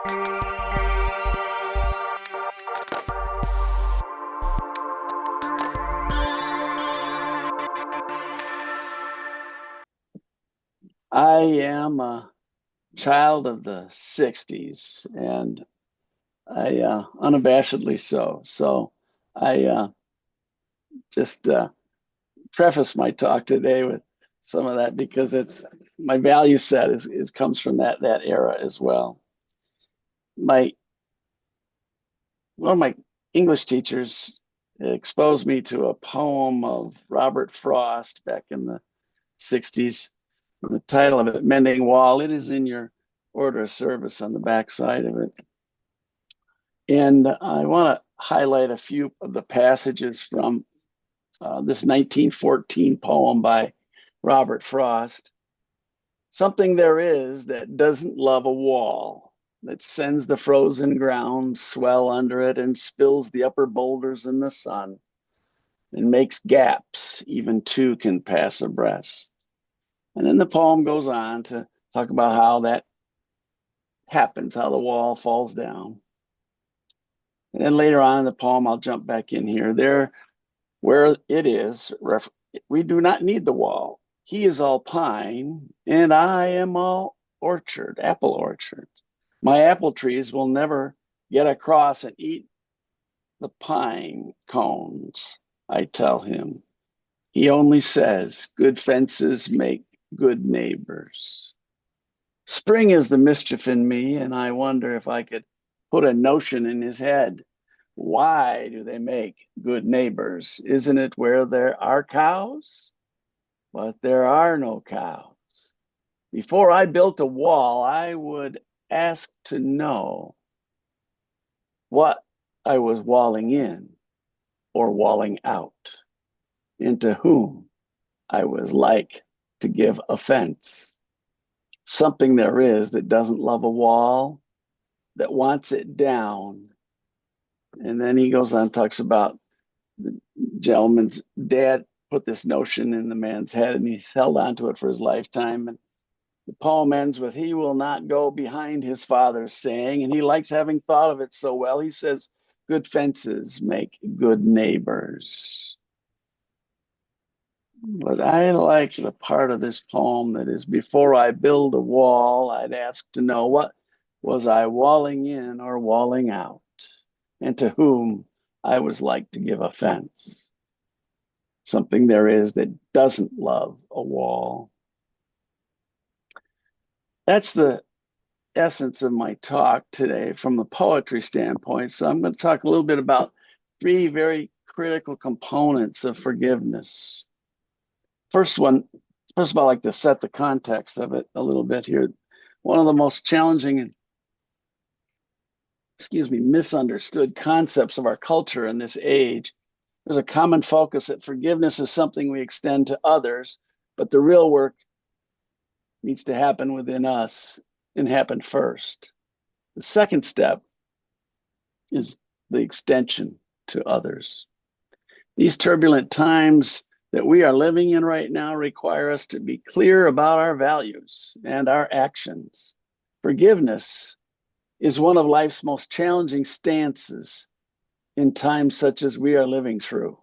I am a child of the 60s, and I unabashedly so. So I just preface my talk today with some of that because it's my value set is comes from that era as well. My One of my English teachers exposed me to a poem of Robert Frost back in the 60s. The title of it, Mending Wall. It is in your order of service on the back side of it. And I want to highlight a few of the passages from this 1914 poem by Robert Frost. Something there is that doesn't love a wall, that sends the frozen ground swell under it and spills the upper boulders in the sun and makes gaps even two can pass abreast. And then the poem goes on to talk about how that happens, how the wall falls down. And then later on in the poem, I'll jump back in here. There, where it is, we do not need the wall. He is all pine, and I am all orchard, apple orchard. My apple trees will never get across and eat the pine cones, I tell him. He only says, good fences make good neighbors. Spring is the mischief in me, and I wonder if I could put a notion in his head. Why do they make good neighbors? Isn't it where there are cows? But there are no cows. Before I built a wall, I would ask to know what I was walling in or walling out, into whom I was like to give offense. Something there is that doesn't love a wall, that wants it down. And then he goes on, talks about the gentleman's dad put this notion in the man's head and he's held on to it for his lifetime. And the poem ends with, he will not go behind his father's saying, and he likes having thought of it so well. He says, good fences make good neighbors. But I like the part of this poem that is, before I build a wall, I'd ask to know, what was I walling in or walling out, and to whom I was like to give offense. Something there is that doesn't love a wall. That's the essence of my talk today from the poetry standpoint. So I'm going to talk a little bit about three very critical components of forgiveness. First of all, I'd like to set the context of it a little bit here. One of the most challenging and, misunderstood concepts of our culture in this age. There's a common focus that forgiveness is something we extend to others, but the real work needs to happen within us and happen first. The second step is the extension to others. These turbulent times that we are living in right now require us to be clear about our values and our actions. Forgiveness is one of life's most challenging stances in times such as we are living through.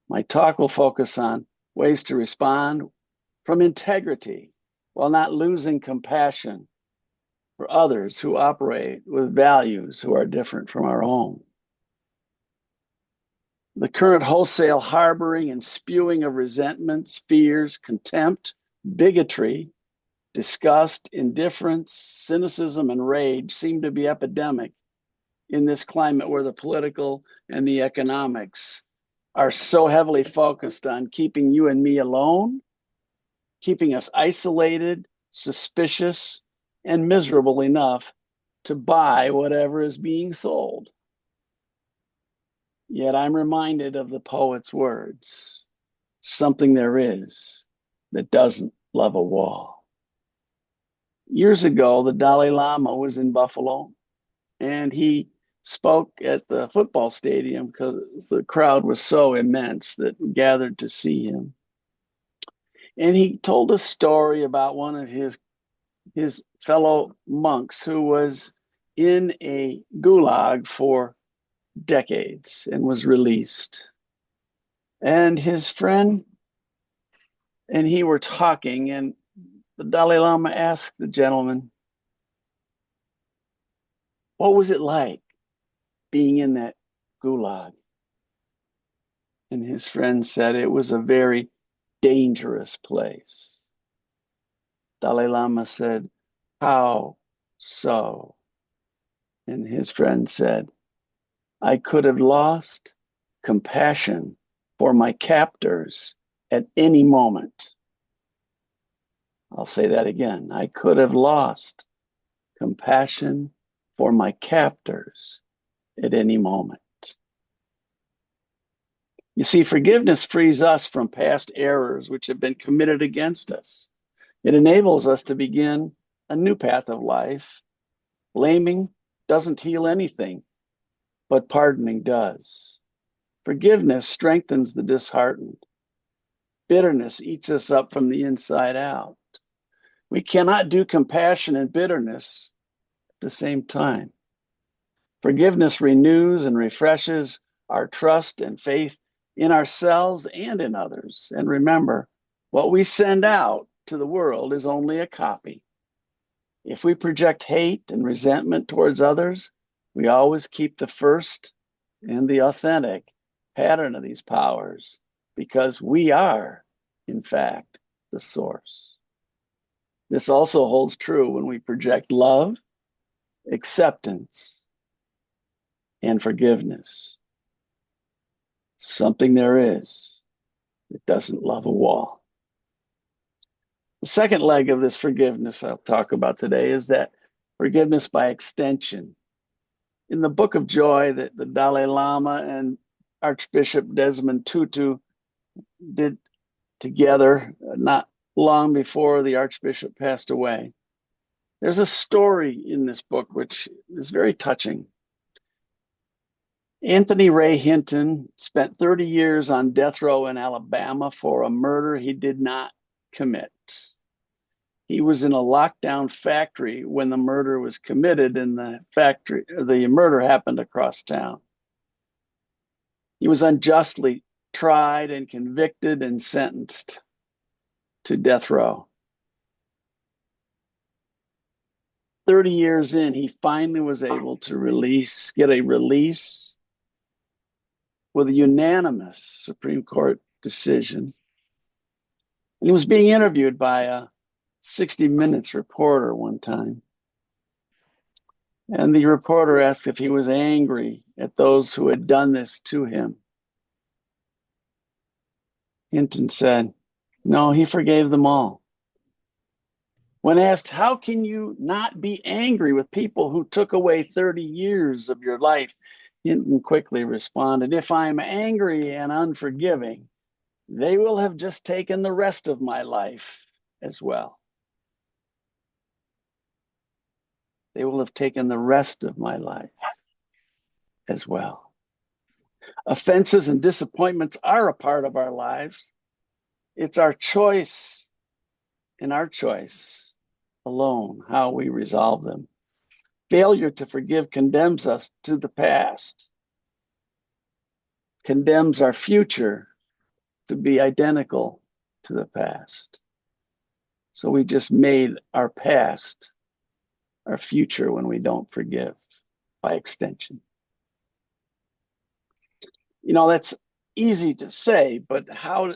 My talk will focus on ways to respond from integrity while not losing compassion for others who operate with values who are different from our own. The current wholesale harboring and spewing of resentments, fears, contempt, bigotry, disgust, indifference, cynicism, and rage seem to be epidemic in this climate where the political and the economics are so heavily focused on keeping you and me alone, keeping us isolated, suspicious, and miserable enough to buy whatever is being sold. Yet I'm reminded of the poet's words, something there is that doesn't love a wall. Years ago, the Dalai Lama was in Buffalo, and he spoke at the football stadium because the crowd was so immense that gathered to see him. And he told a story about one of his fellow monks who was in a gulag for decades and was released. And his friend and he were talking, and the Dalai Lama asked the gentleman, what was it like being in that gulag? And his friend said it was a very dangerous place. Dalai Lama said, how so? And his friend said, I could have lost compassion for my captors at any moment. I'll say that again. I could have lost compassion for my captors at any moment. You see, forgiveness frees us from past errors which have been committed against us. It enables us to begin a new path of life. Blaming doesn't heal anything, but pardoning does. Forgiveness strengthens the disheartened. Bitterness eats us up from the inside out. We cannot do compassion and bitterness at the same time. Forgiveness renews and refreshes our trust and faith in ourselves and in others. And remember, what we send out to the world is only a copy. If we project hate and resentment towards others, we always keep the first and the authentic pattern of these powers because we are, in fact, the source. This also holds true when we project love, acceptance, and forgiveness. Something there is that doesn't love a wall. The second leg of this forgiveness I'll talk about today is that forgiveness by extension. In the Book of Joy that the Dalai Lama and Archbishop Desmond Tutu did together not long before the Archbishop passed away, there's a story in this book which is very touching. Anthony Ray Hinton spent 30 years on death row in Alabama for a murder he did not commit. He was in a lockdown factory when the murder was committed, and the murder happened across town. He was unjustly tried and convicted and sentenced to death row. 30 years in, he finally was able to get a release with a unanimous Supreme Court decision. And he was being interviewed by a 60 Minutes reporter one time. And the reporter asked if he was angry at those who had done this to him. Hinton said, no, he forgave them all. When asked, how can you not be angry with people who took away 30 years of your life? Hinton quickly responded, if I'm angry and unforgiving, they will have just taken the rest of my life as well. They will have taken the rest of my life as well. Offenses and disappointments are a part of our lives. It's our choice and our choice alone how we resolve them. Failure to forgive condemns us to the past, condemns our future to be identical to the past. So we just made our past our future when we don't forgive by extension. You know, that's easy to say, but how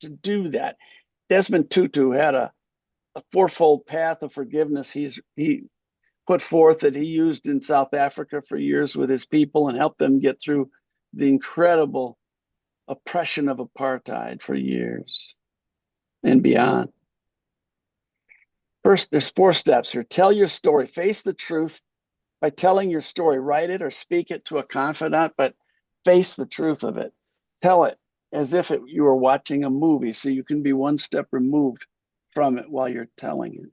to do that? Desmond Tutu had a fourfold path of forgiveness he put forth that he used in South Africa for years with his people and helped them get through the incredible oppression of apartheid for years and beyond. First, there's 4 steps here. Tell your story. Face the truth by telling your story. Write it or speak it to a confidant, but face the truth of it. Tell it as if you were watching a movie, so you can be one step removed from it while you're telling it.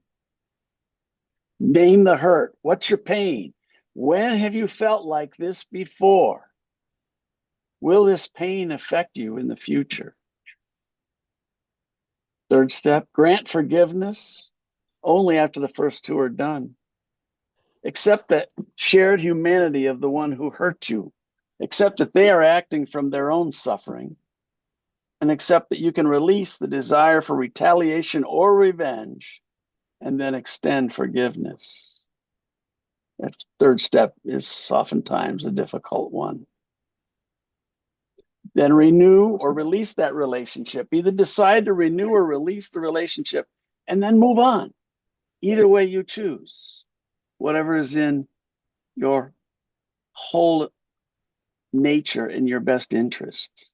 Name the hurt. What's your pain? When have you felt like this before? Will this pain affect you in the future? Third step, grant forgiveness only after the first 2 are done. Accept the shared humanity of the one who hurt you. Accept that they are acting from their own suffering. And accept that you can release the desire for retaliation or revenge and then extend forgiveness. That third step is oftentimes a difficult one. Then renew or release that relationship. Either decide to renew or release the relationship and then move on. Either way you choose, whatever is in your whole nature, in your best interest.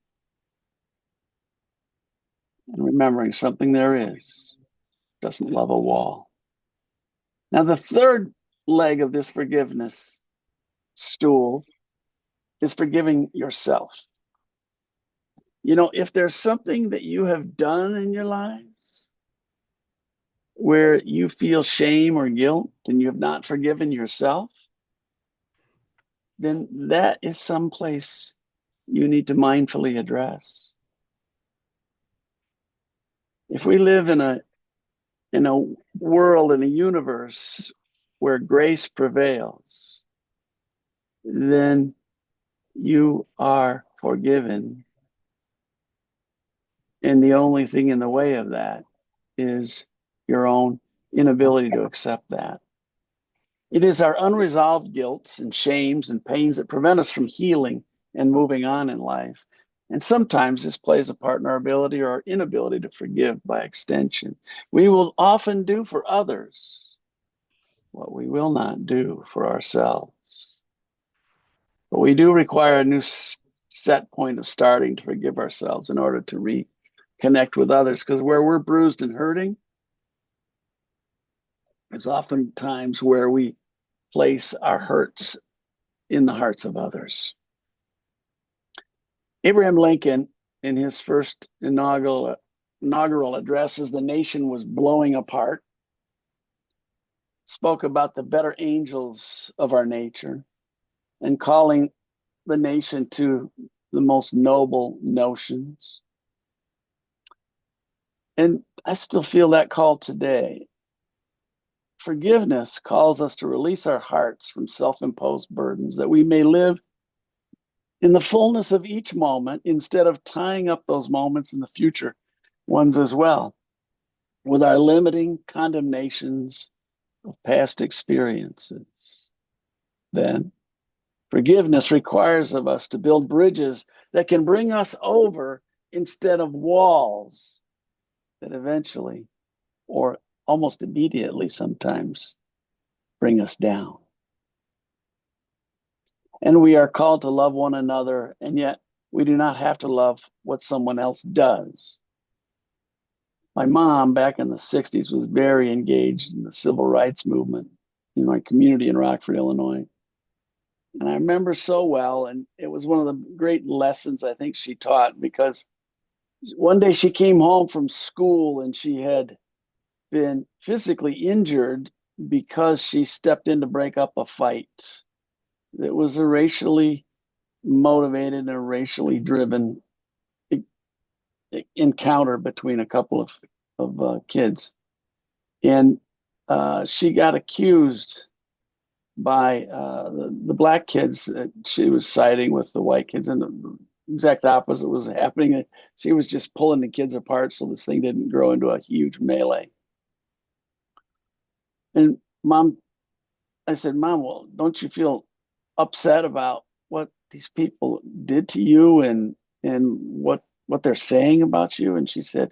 And remembering something there is doesn't love a wall. Now, the third leg of this forgiveness stool is forgiving yourself. You know, if there's something that you have done in your lives where you feel shame or guilt and you have not forgiven yourself, then that is someplace you need to mindfully address. If we live in a world, in a universe where grace prevails, then you are forgiven. And the only thing in the way of that is your own inability to accept that. It is our unresolved guilts and shames and pains that prevent us from healing and moving on in life. And sometimes this plays a part in our ability or our inability to forgive by extension. We will often do for others what we will not do for ourselves. But we do require a new set point of starting to forgive ourselves in order to reconnect with others, because where we're bruised and hurting is oftentimes where we place our hurts in the hearts of others. Abraham Lincoln, in his first inaugural address as the nation was blowing apart, spoke about the better angels of our nature and calling the nation to the most noble notions. And I still feel that call today. Forgiveness calls us to release our hearts from self-imposed burdens, that we may live in the fullness of each moment instead of tying up those moments in the future ones as well with our limiting condemnations of past experiences. Then forgiveness requires of us to build bridges that can bring us over instead of walls that eventually, or almost immediately sometimes, bring us down. And we are called to love one another, and yet we do not have to love what someone else does. My mom, back in the 60s, was very engaged in the civil rights movement in my community in Rockford, Illinois. And I remember so well, and it was one of the great lessons I think she taught, because one day she came home from school and she had been physically injured because she stepped in to break up a fight. It was a racially motivated and a racially driven encounter between a couple of kids. And she got accused by the black kids that she was siding with the white kids, and the exact opposite was happening. She was just pulling the kids apart so this thing didn't grow into a huge melee. And I said, Mom, well, don't you feel upset about what these people did to you and what they're saying about you? And she said,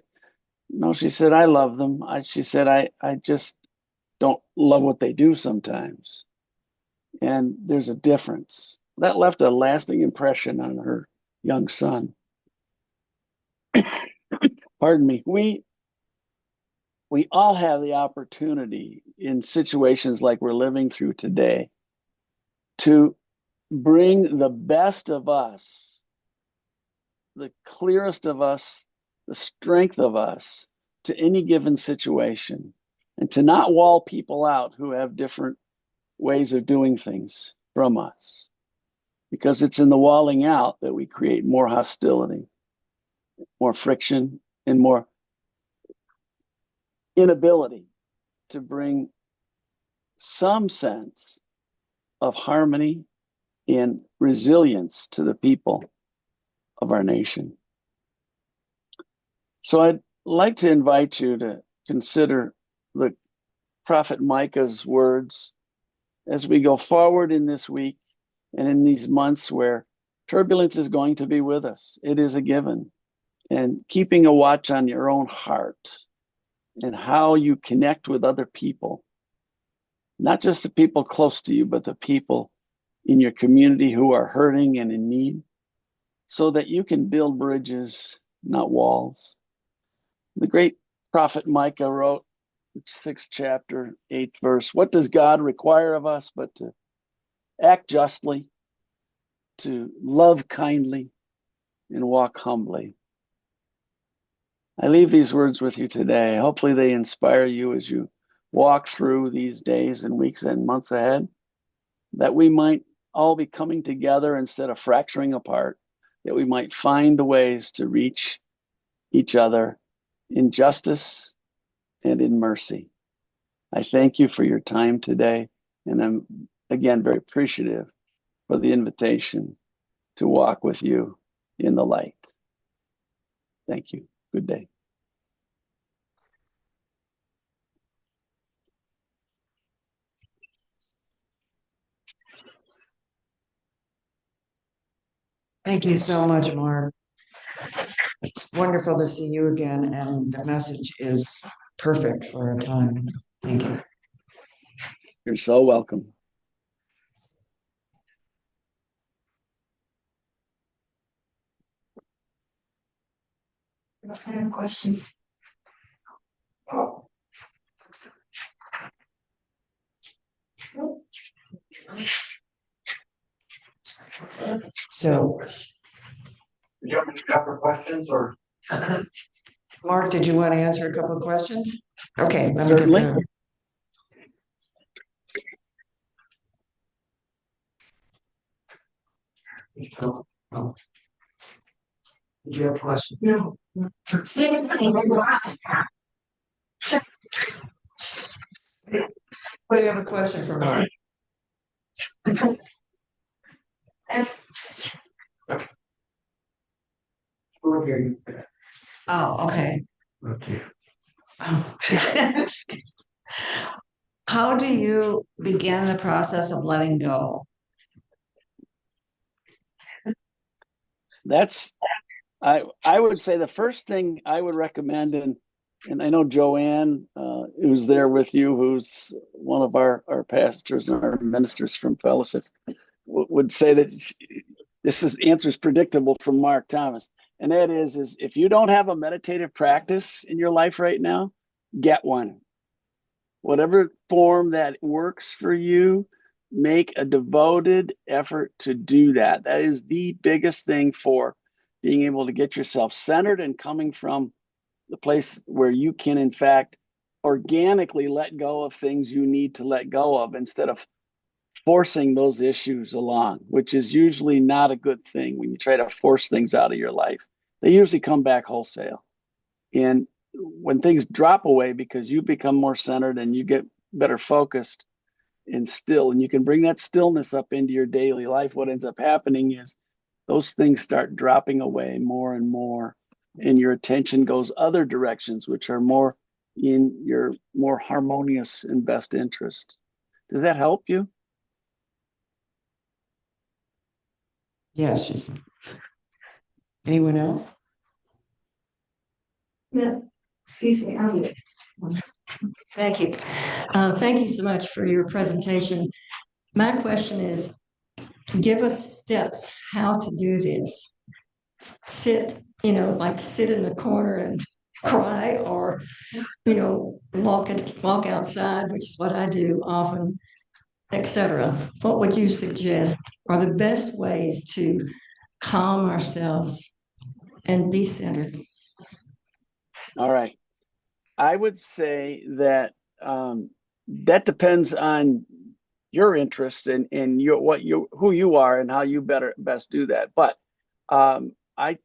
no, she said, I love them. She said, I just don't love what they do sometimes. And there's a difference. That left a lasting impression on her young son. Pardon me. We all have the opportunity in situations like we're living through today to bring the best of us, the clearest of us, the strength of us to any given situation, and to not wall people out who have different ways of doing things from us. Because it's in the walling out that we create more hostility, more friction, and more inability to bring some sense of harmony and resilience to the people of our nation. So I'd like to invite you to consider the Prophet Micah's words as we go forward in this week and in these months where turbulence is going to be with us. It is a given. And keeping a watch on your own heart and how you connect with other people, not just the people close to you, but the people in your community who are hurting and in need, so that you can build bridges, not walls. The great prophet Micah wrote, 6th chapter, 8th verse, what does God require of us but to act justly, to love kindly, and walk humbly? I leave these words with you today. Hopefully they inspire you as you walk through these days and weeks and months ahead, that we might all be coming together instead of fracturing apart, that we might find the ways to reach each other in justice and in mercy. I thank you for your time today, and I'm again very appreciative for the invitation to walk with you in the light. Thank you. Good day. Thank you so much, Mark. It's wonderful to see you again, and the message is perfect for our time. Thank you. You're so welcome. Any questions? So, Do you have any other questions or? Mark, did you want to answer a couple of questions? Okay, let me Certainly. get them. Oh. Did you have a question? No. But you have a question for Mark. We'll hear you. Oh, okay. Okay. Oh. How do you begin the process of letting go? That's I would say the first thing I would recommend, and I know Joanne, who's there with you, who's one of our pastors and our ministers from fellowship, would say that this answer is predictable from Mark Thomas, and that is if you don't have a meditative practice in your life right now, get one. Whatever form that works for you, make a devoted effort to do that. That is the biggest thing for being able to get yourself centered and coming from the place where you can, in fact, organically let go of things you need to let go of instead of forcing those issues along, which is usually not a good thing when you try to force things out of your life. They usually come back wholesale. And when things drop away because you become more centered and you get better focused and still, and you can bring that stillness up into your daily life, what ends up happening is those things start dropping away more and more, and your attention goes other directions, which are more in your more harmonious and best interest. Does that help you? Yes, she said. Anyone else? No. Excuse me. Thank you. Thank you so much for your presentation. My question is, give us steps how to do this. Sit, like sit in the corner and cry, or, walk outside, which is what I do often, etc. What would you suggest are the best ways to calm ourselves and be centered? All right. I would say that that depends on your interest and who you are and how you best do that. But I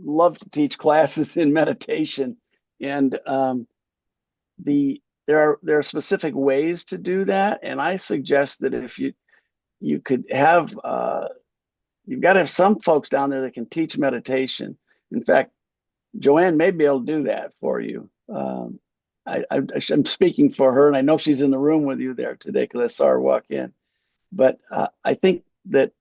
love to teach classes in meditation, and there are specific ways to do that. And I suggest that if you could have, you've got to have some folks down there that can teach meditation. In fact, Joanne may be able to do that for you. I'm speaking for her, and I know she's in the room with you there today because I saw her walk in. But I think that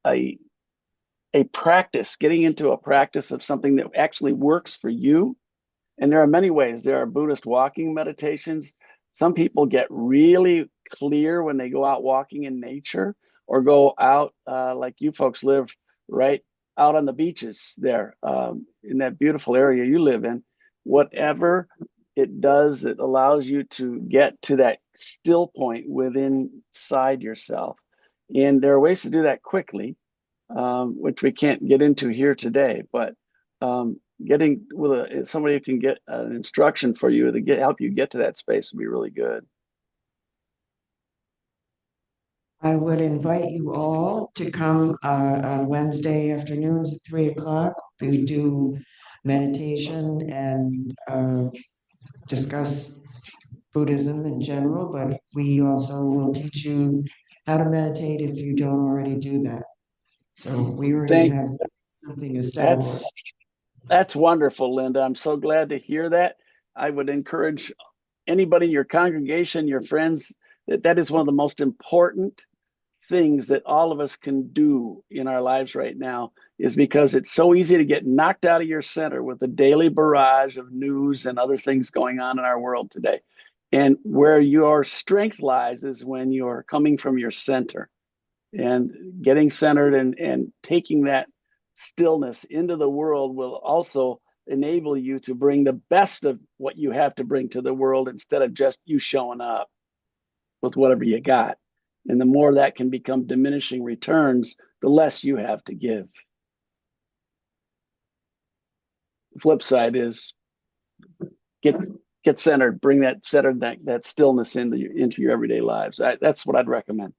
a practice, getting into a practice of something that actually works for you, and there are many ways. There are Buddhist walking meditations. Some people get really clear when they go out walking in nature or go out like you folks live right out on the beaches there in that beautiful area you live in. Whatever it does that allows you to get to that still point within inside yourself. And there are ways to do that quickly, which we can't get into here today, but getting with somebody who can get an instruction for you to help you get to that space would be really good. I would invite you all to come on Wednesday afternoons at 3 o'clock. We do meditation and discuss Buddhism in general, but we also will teach you how to meditate if you don't already do that. So we already have something established. That's wonderful, Linda. I'm so glad to hear that. I would encourage anybody in your congregation, your friends, that is one of the most important things that all of us can do in our lives right now, is because it's so easy to get knocked out of your center with the daily barrage of news and other things going on in our world today. And where your strength lies is when you're coming from your center and getting centered and taking that stillness into the world will also enable you to bring the best of what you have to bring to the world instead of just you showing up with whatever you got. And the more that can become diminishing returns, the less you have to give. The flip side is get centered, bring that centered, that stillness into your everyday lives. That's what I'd recommend.